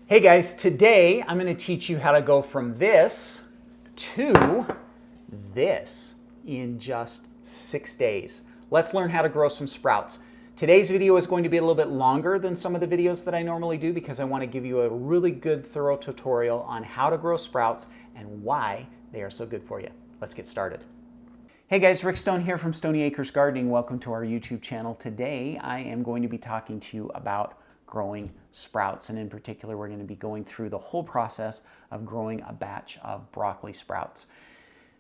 Hey guys, today I'm going to teach you how to go from this to this in just 6 days. Let's learn how to grow some sprouts. Today's video is going to be a little bit longer than some of the videos that I normally do because I want to give you a really good thorough tutorial on how to grow sprouts and why they are so good for you. Let's get started. Hey guys, Rick Stone here from Stony Acres Gardening. Welcome to our YouTube channel. Today I am going to be talking to you about growing sprouts, and in particular we're going to be going through the whole process of growing a batch of broccoli sprouts.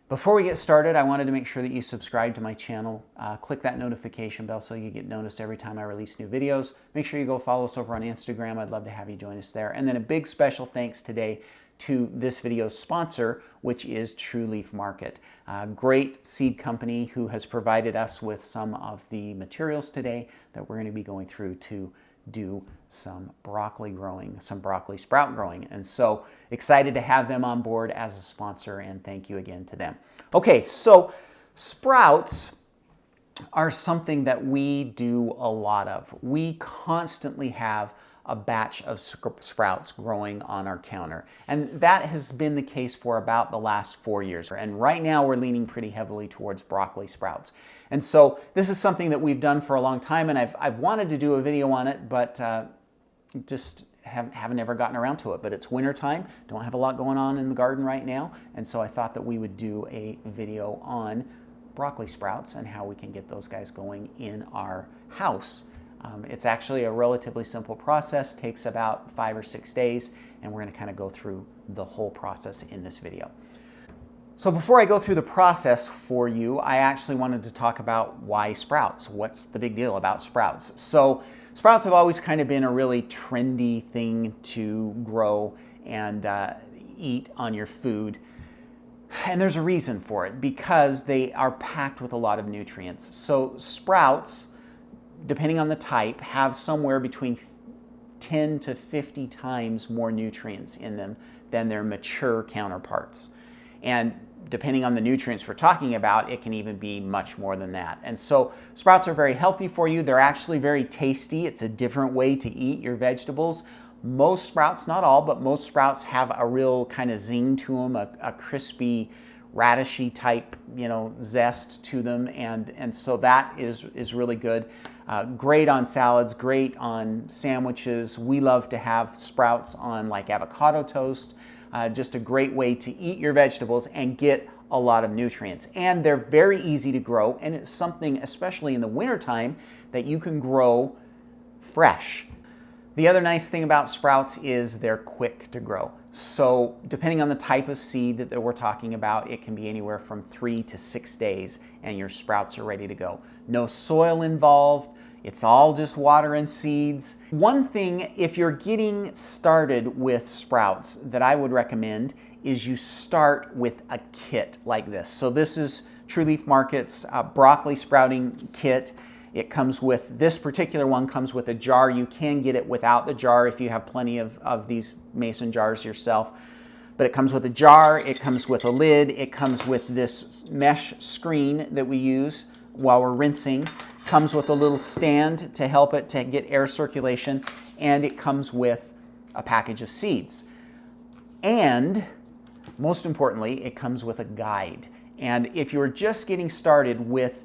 Before we get started, I wanted to make sure that you subscribe to my channel. Click that notification bell so you get noticed every time I release new videos. Make sure you go follow us over on Instagram. I'd love to have you join us there. And then a big special thanks today to this video's sponsor, which is True Leaf Market, a great seed company who has provided us with some of the materials today that we're going to be going through to do some broccoli growing, some broccoli sprout growing. And so excited to have them on board as a sponsor, and thank you again to them. Okay, so sprouts are something that we do a lot of. We constantly have a batch of sprouts growing on our counter. And that has been the case for about the last 4 years. And right now we're leaning pretty heavily towards broccoli sprouts. And so this is something that we've done for a long time, and I've wanted to do a video on it, but just haven't ever gotten around to it. But it's winter time, don't have a lot going on in the garden right now, and so I thought that we would do a video on broccoli sprouts and how we can get those guys going in our house. It's actually a relatively simple process, takes about 5 or 6 days, and we're going to kind of go through the whole process in this video. So before I go through the process for you, I actually wanted to talk about why sprouts. What's the big deal about sprouts? So sprouts have always kind of been a really trendy thing to grow and eat on your food. And there's a reason for it, because they are packed with a lot of nutrients. So sprouts, depending on the type, have somewhere between 10 to 50 times more nutrients in them than their mature counterparts. And depending on the nutrients we're talking about, it can even be much more than that. And so sprouts are very healthy for you. They're actually very tasty. It's a different way to eat your vegetables. Most sprouts, not all, but most sprouts have a real kind of zing to them, a crispy, radishy type, zest to them, and so that is really good. Great on salads, great on sandwiches. We love to have sprouts on like avocado toast. Just a great way to eat your vegetables and get a lot of nutrients. And they're very easy to grow, and it's something, especially in the wintertime, that you can grow fresh. The other nice thing about sprouts is they're quick to grow. So depending on the type of seed that we're talking about, it can be anywhere from 3 to 6 days and your sprouts are ready to go. No soil involved. It's all just water and seeds. One thing, if you're getting started with sprouts, that I would recommend is you start with a kit like this. So this is True Leaf Market's broccoli sprouting kit. It comes with, this particular one comes with a jar. You can get it without the jar if you have plenty of these mason jars yourself. But it comes with a jar, it comes with a lid, it comes with this mesh screen that we use while we're rinsing. Comes with a little stand to help it to get air circulation, and it comes with a package of seeds. And most importantly, it comes with a guide. And if you're just getting started with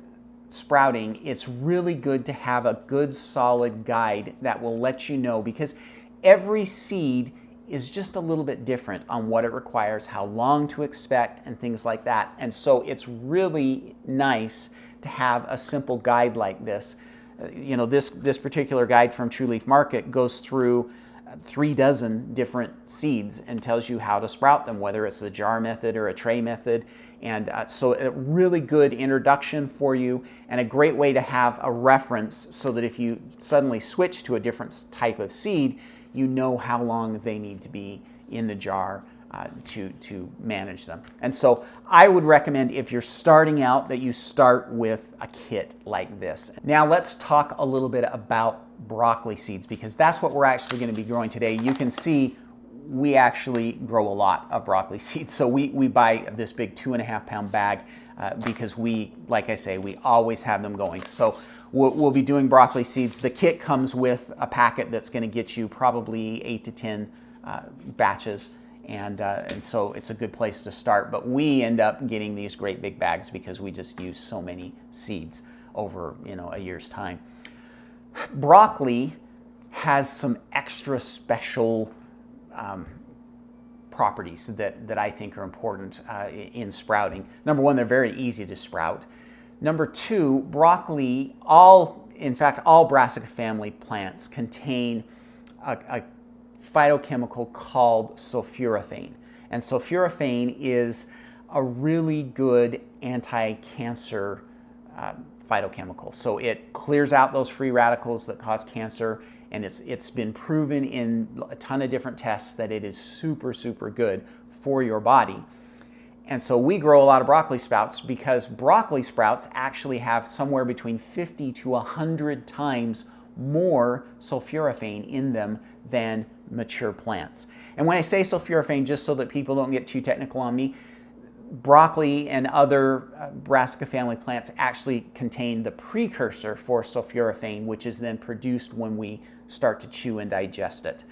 sprouting, it's really good to have a good solid guide that will let you know, because every seed is just a little bit different on what it requires, how long to expect, and things like that. And so it's really nice to have a simple guide like this. This particular guide from True Leaf Market goes through 3 dozen different seeds and tells you how to sprout them, whether it's the jar method or a tray method. And so a really good introduction for you, and a great way to have a reference so that if you suddenly switch to a different type of seed, you know how long they need to be in the jar to manage them. And so I would recommend, if you're starting out, that you start with a kit like this. Now let's talk a little bit about broccoli seeds, because that's what we're actually going to be growing today. You can see we actually grow a lot of broccoli seeds. So we buy this big 2.5 pound bag because we, like I say, we always have them going. So we'll be doing broccoli seeds. The kit comes with a packet that's going to get you probably 8 to 10 batches. And so it's a good place to start. But we end up getting these great big bags because we just use so many seeds over a year's time. Broccoli has some extra special properties that I think are important in sprouting. Number one, they're very easy to sprout. Number two, broccoli, in fact, all brassica family plants contain a phytochemical called sulforaphane. And sulforaphane is a really good anti-cancer phytochemical. So it clears out those free radicals that cause cancer, and it's been proven in a ton of different tests that it is super, super good for your body. And so we grow a lot of broccoli sprouts because broccoli sprouts actually have somewhere between 50 to 100 times more sulforaphane in them than mature plants. And when I say sulforaphane, just so that people don't get too technical on me, broccoli and other brassica family plants actually contain the precursor for sulforaphane, which is then produced when we start to chew and digest it.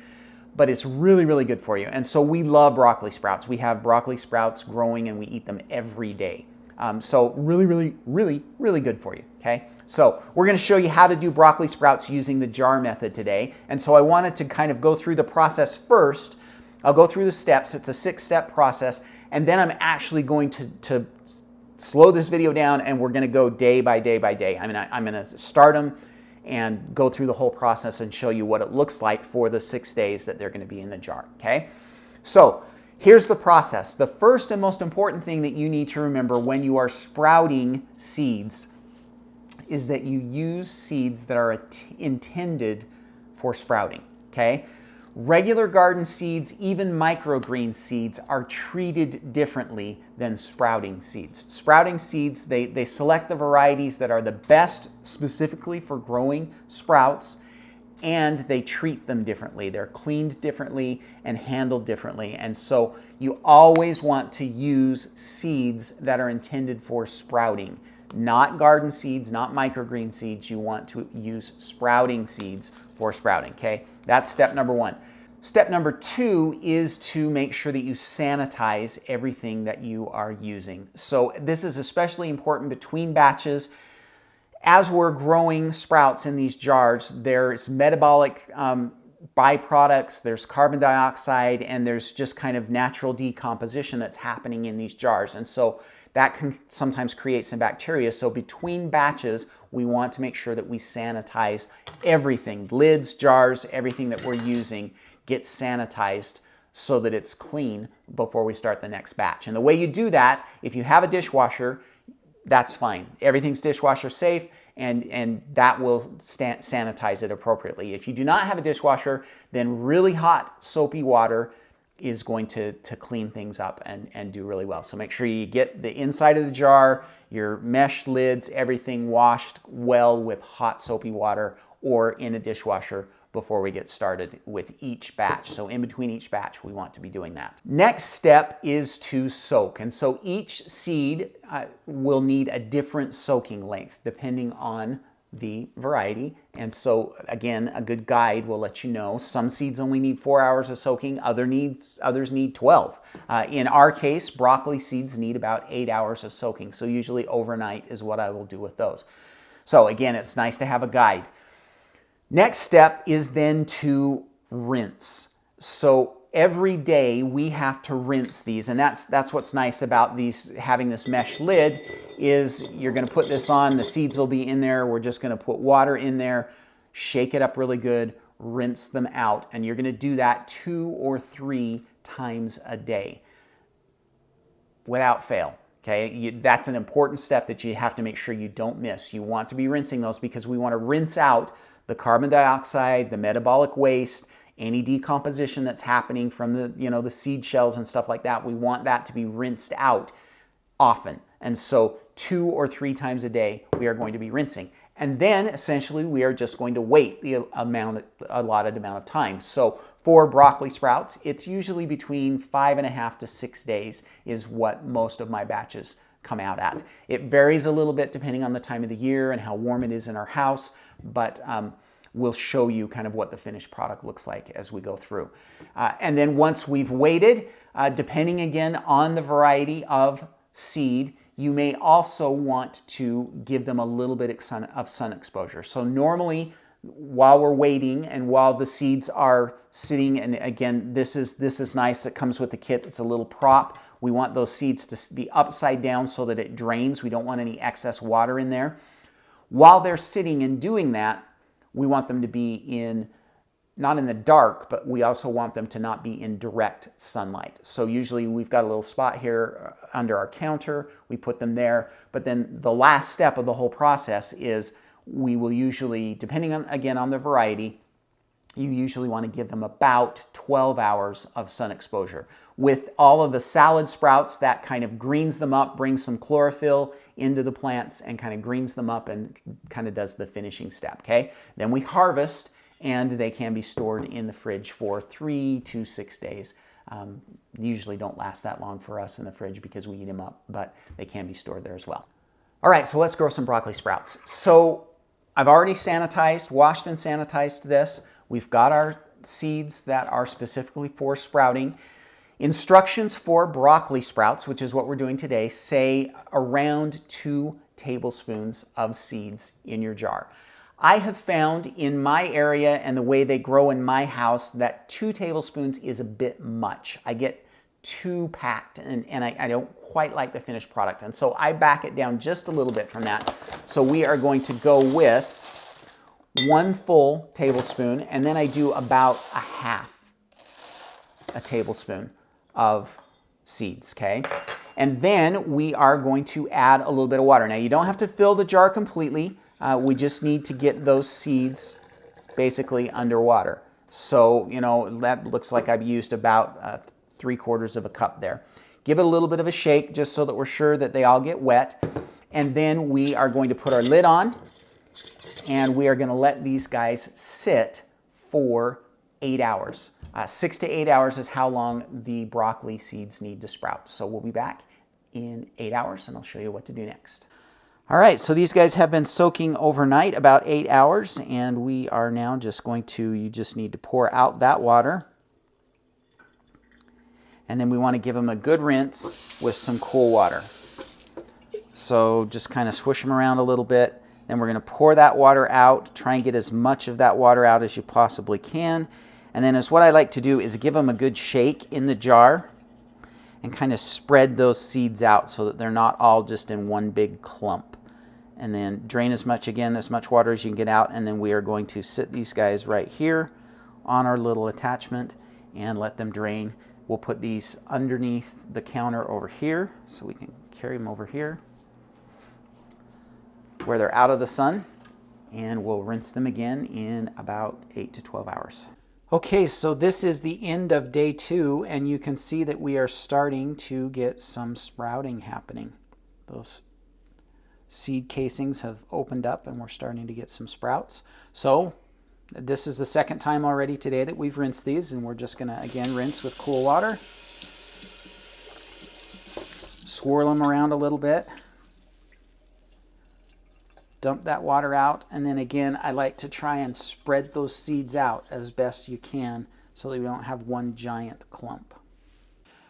But it's really, really good for you. And so we love broccoli sprouts. We have broccoli sprouts growing and we eat them every day. So really, really, really, really good for you, okay? So we're gonna show you how to do broccoli sprouts using the jar method today. And so I wanted to kind of go through the process first. I'll go through the steps. It's a 6-step process. And then I'm actually going to slow this video down and we're gonna go day by day by day. I'm gonna start them and go through the whole process and show you what it looks like for the 6 days that they're gonna be in the jar, okay? So here's the process. The first and most important thing that you need to remember when you are sprouting seeds is that you use seeds that are intended for sprouting, okay? Regular garden seeds, even microgreen seeds, are treated differently than sprouting seeds. Sprouting seeds, they select the varieties that are the best specifically for growing sprouts, and they treat them differently. They're cleaned differently and handled differently. And so you always want to use seeds that are intended for sprouting. Not garden seeds, not microgreen seeds. You want to use sprouting seeds for sprouting, okay? That's step number one. Step number two is to make sure that you sanitize everything that you are using. So this is especially important between batches. As we're growing sprouts in these jars, there's metabolic byproducts, there's carbon dioxide, and there's just kind of natural decomposition that's happening in these jars. And so that can sometimes create some bacteria. So between batches, we want to make sure that we sanitize everything. Lids, jars, everything that we're using gets sanitized so that it's clean before we start the next batch. And the way you do that, if you have a dishwasher, that's fine. Everything's dishwasher safe, and that will sanitize it appropriately. If you do not have a dishwasher, then really hot soapy water is going to clean things up and do really well. So make sure you get the inside of the jar, your mesh lids, everything washed well with hot soapy water or in a dishwasher before we get started with each batch. So in between each batch, we want to be doing that. Next step is to soak. And so each seed will need a different soaking length depending on the variety. And so again, a good guide will let you know some seeds only need 4 hours of soaking, others need 12. In our case, broccoli seeds need about 8 hours of soaking. So usually overnight is what I will do with those. So again, it's nice to have a guide. Next step is then to rinse. So every day we have to rinse these, and that's what's nice about these, having this mesh lid, is you're going to put this on, the seeds will be in there, we're just going to put water in there, shake it up really good, rinse them out, and you're going to do that 2 or 3 times a day without fail. Okay, that's an important step that you have to make sure you don't miss. You want to be rinsing those because we want to rinse out the carbon dioxide, the metabolic waste, any decomposition that's happening from the seed shells and stuff like that. We want that to be rinsed out often. And so 2 or 3 times a day, we are going to be rinsing. And then essentially we are just going to wait the allotted amount of time. So for broccoli sprouts, it's usually between 5.5 to 6 days is what most of my batches come out at. It varies a little bit depending on the time of the year and how warm it is in our house, but we'll show you kind of what the finished product looks like as we go through. And then once we've waited, depending again on the variety of seed, you may also want to give them a little bit of sun exposure. So normally, while we're waiting and while the seeds are sitting, and again, this is nice, it comes with the kit, it's a little prop. We want those seeds to be upside down so that it drains. We don't want any excess water in there. While they're sitting and doing that, we want them to be not in the dark, but we also want them to not be in direct sunlight. So usually we've got a little spot here under our counter, we put them there, but then the last step of the whole process is we will usually, depending on, again, on the variety, you usually want to give them about 12 hours of sun exposure. With all of the salad sprouts, that kind of greens them up, brings some chlorophyll into the plants and kind of greens them up and kind of does the finishing step, okay? Then we harvest, and they can be stored in the fridge for 3 to 6 days. Usually don't last that long for us in the fridge because we eat them up, but they can be stored there as well. All right, so let's grow some broccoli sprouts. So I've already washed and sanitized this. We've got our seeds that are specifically for sprouting. Instructions for broccoli sprouts, which is what we're doing today, say around 2 tablespoons of seeds in your jar. I have found in my area and the way they grow in my house that 2 tablespoons is a bit much. I get too packed and I don't quite like the finished product. And so I back it down just a little bit from that. So we are going to go with 1 full tablespoon, and then I do about a half a tablespoon of seeds, okay? And then we are going to add a little bit of water. Now you don't have to fill the jar completely. We just need to get those seeds basically underwater. So, you know, that looks like I've used about 3/4 of a cup there. Give it a little bit of a shake just so that we're sure that they all get wet. And then we are going to put our lid on, and we are going to let these guys sit for 8 hours. 6 to 8 hours is how long the broccoli seeds need to sprout. So we'll be back in 8 hours, and I'll show you what to do next. All right, so these guys have been soaking overnight, about 8 hours, and we are now just going to, you just need to pour out that water. And then we want to give them a good rinse with some cool water. So just kind of swish them around a little bit. Then we're going to pour that water out. Try and get as much of that water out as you possibly can. And then what I like to do is give them a good shake in the jar and kind of spread those seeds out so that they're not all just in one big clump. And then drain as much water as you can get out. And then we are going to sit these guys right here on our little attachment and let them drain. We'll put these underneath the counter over here so we can carry them over here where they're out of the sun, and we'll rinse them again in about 8 to 12 hours. Okay, so this is the end of day 2, and you can see that we are starting to get some sprouting happening. Those seed casings have opened up and we're starting to get some sprouts. So this is the second time already today that we've rinsed these, and we're just going to again rinse with cool water. Swirl them around a little bit. Dump that water out, and then again I like to try and spread those seeds out as best you can so that we don't have one giant clump.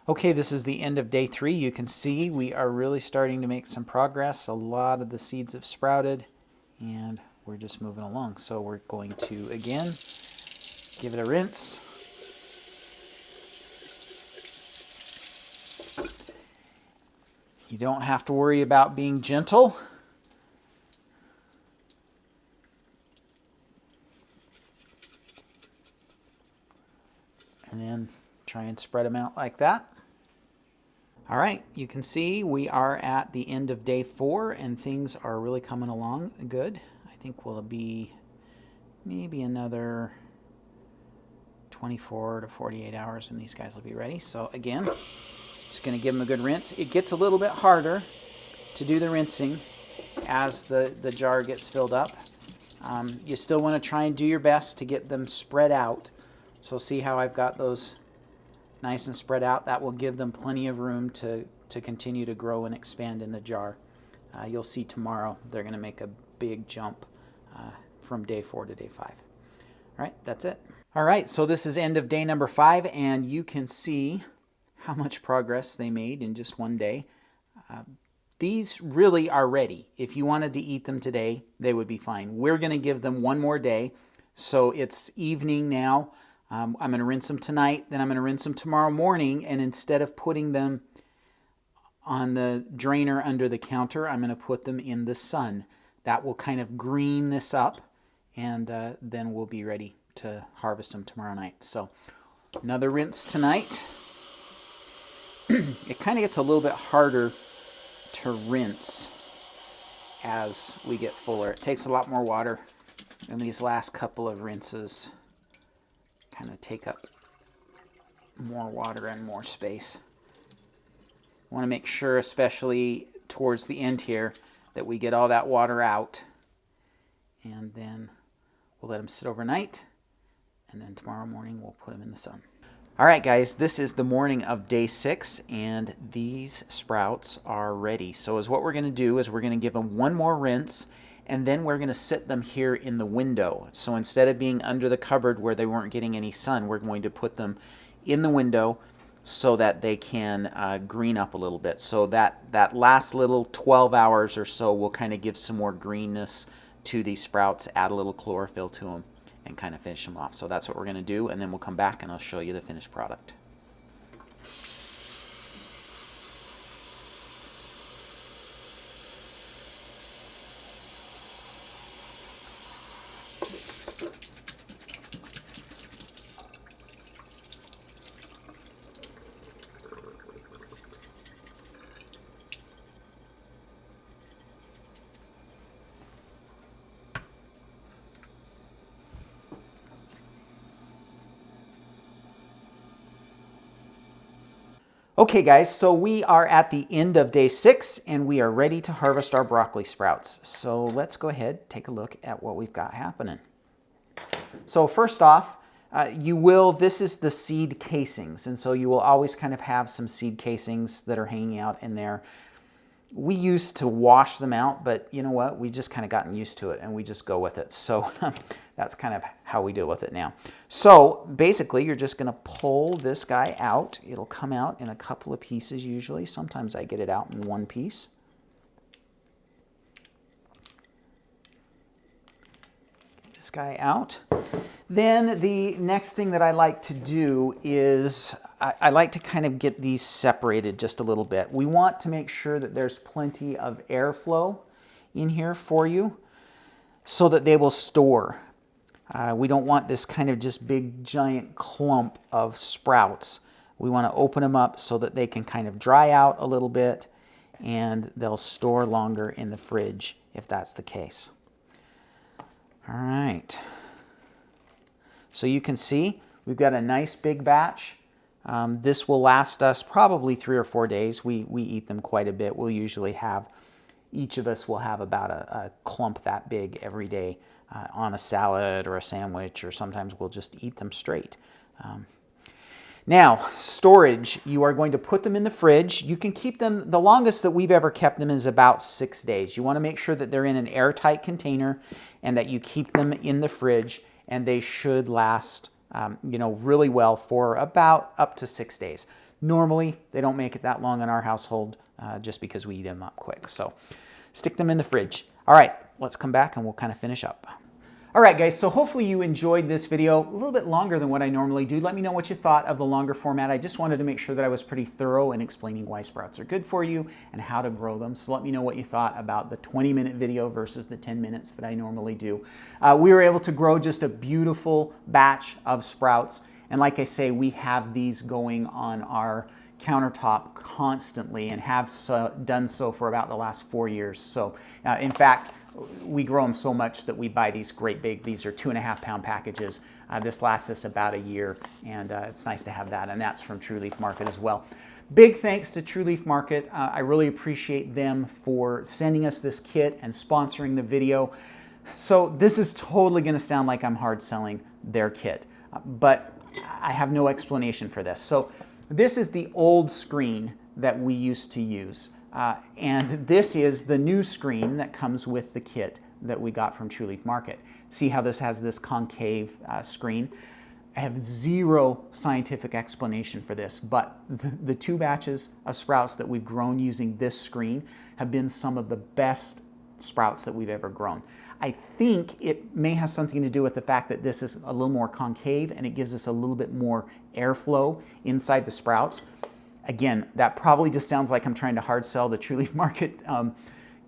Okay, this is the end of day 3. You can see we are really starting to make some progress. A lot of the seeds have sprouted and we're just moving along. So we're going to again give it a rinse. You don't have to worry about being gentle. And then try and spread them out like that. All right, you can see we are at the end of day 4 and things are really coming along good. I think we'll be maybe another 24 to 48 hours and these guys will be ready. So again, just going to give them a good rinse. It gets a little bit harder to do the rinsing as the jar gets filled up. You still want to try and do your best to get them spread out. So see how I've got those nice and spread out? That will give them plenty of room to continue to grow and expand in the jar. You'll see tomorrow they're going to make a big jump from day 4 to day 5. All right, that's it. All right, so this is end of day number 5, and you can see how much progress they made in just one day. These really are ready. If you wanted to eat them today, they would be fine. We're going to give them one more day. So it's evening now. I'm going to rinse them tonight, then I'm going to rinse them tomorrow morning, and instead of putting them on the drainer under the counter, I'm going to put them in the sun. That will kind of green this up, and then we'll be ready to harvest them tomorrow night. So another rinse tonight. It kind of gets a little bit harder to rinse as we get fuller. It takes a lot more water, and these last couple of rinses kind of take up more water and more space. I want to make sure, especially towards the end here, that we get all that water out, and then we'll let them sit overnight, and then tomorrow morning we'll put them in the sun. All right, guys, this is the morning of day 6, and these sprouts are ready. So what we're going to do is we're going to give them one more rinse, and then we're going to sit them here in the window. So instead of being under the cupboard where they weren't getting any sun, we're going to put them in the window so that they can green up a little bit. So that last little 12 hours or so will kind of give some more greenness to these sprouts, add a little chlorophyll to them, and kind of finish them off. So that's what we're going to do, and then we'll come back and I'll show you the finished product. Okay guys, so we are at the end of day 6 and we are ready to harvest our broccoli sprouts. So let's go ahead, take a look at what we've got happening. So first off, this is the seed casings, and so you will always kind of have some seed casings that are hanging out in there. We used to wash them out, but you know what? We've just kind of gotten used to it and we just go with it. So that's kind of how we deal with it now. So basically, you're just going to pull this guy out. It'll come out in a couple of pieces usually. Sometimes I get it out in one piece. Get this guy out. Then the next thing that I like to do is I like to kind of get these separated just a little bit. We want to make sure that there's plenty of airflow in here for you so that they will store. We don't want this kind of just big giant clump of sprouts. We want to open them up so that they can kind of dry out a little bit and they'll store longer in the fridge if that's the case. All right. So you can see we've got a nice big batch. This will last us probably 3 or 4 days. We eat them quite a bit. We'll usually have, each of us will have about a clump that big every day on a salad or a sandwich, or sometimes we'll just eat them straight. Now, storage, you are going to put them in the fridge. You can keep them, the longest that we've ever kept them is about 6 days. You want to make sure that they're in an airtight container and that you keep them in the fridge, and they should last really well for about up to 6 days. Normally, they don't make it that long in our household just because we eat them up quick. So stick them in the fridge. All right, let's come back and we'll kind of finish up. All right, guys, so hopefully you enjoyed this video, a little bit longer than what I normally do. Let me know what you thought of the longer format. I just wanted to make sure that I was pretty thorough in explaining why sprouts are good for you and how to grow them. So let me know what you thought about the 20-minute video versus the 10 minutes that I normally do. We were able to grow just a beautiful batch of sprouts. And like I say, we have these going on our countertop constantly and have done so for about the last 4 years. So in fact, we grow them so much that we buy these great big, these are 2.5 pound packages. This lasts us about a year, and it's nice to have that, and that's from True Leaf Market as well. Big thanks to True Leaf Market. I really appreciate them for sending us this kit and sponsoring the video. So this is totally going to sound like I'm hard selling their kit, but I have no explanation for this. So this is the old screen that we used to use. And this is the new screen that comes with the kit. that we got from True Leaf Market. See how this has this concave screen? I have zero scientific explanation for this, but the 2 batches of sprouts that we've grown using this screen have been some of the best sprouts that we've ever grown. I think it may have something to do with the fact that this is a little more concave and it gives us a little bit more airflow inside the sprouts. Again, that probably just sounds like I'm trying to hard sell the True Leaf Market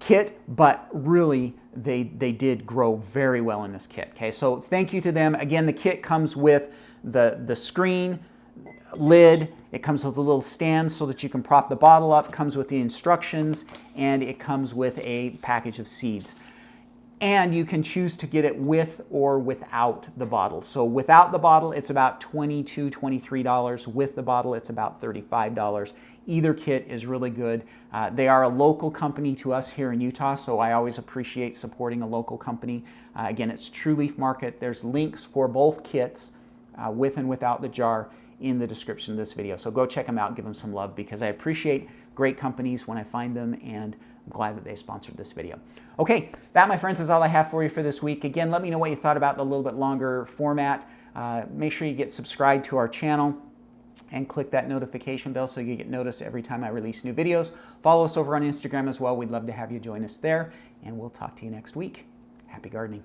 kit, but really they did grow very well in this kit. Okay, so thank you to them. Again, the kit comes with the screen, lid, it comes with a little stand so that you can prop the bottle up, comes with the instructions, and it comes with a package of seeds. And you can choose to get it with or without the bottle. So without the bottle, it's about $22, $23. With the bottle, it's about $35. Either kit is really good. They are a local company to us here in Utah, so I always appreciate supporting a local company. Again, it's True Leaf Market. There's links for both kits, with and without the jar, in the description of this video. So go check them out, give them some love, because I appreciate great companies when I find them, and I'm glad that they sponsored this video. Okay, that, my friends, is all I have for you for this week. Again, let me know what you thought about the little bit longer format. Make sure you get subscribed to our channel and click that notification bell so you get noticed every time I release new videos. Follow us over on Instagram as well. We'd love to have you join us there, and we'll talk to you next week. Happy gardening.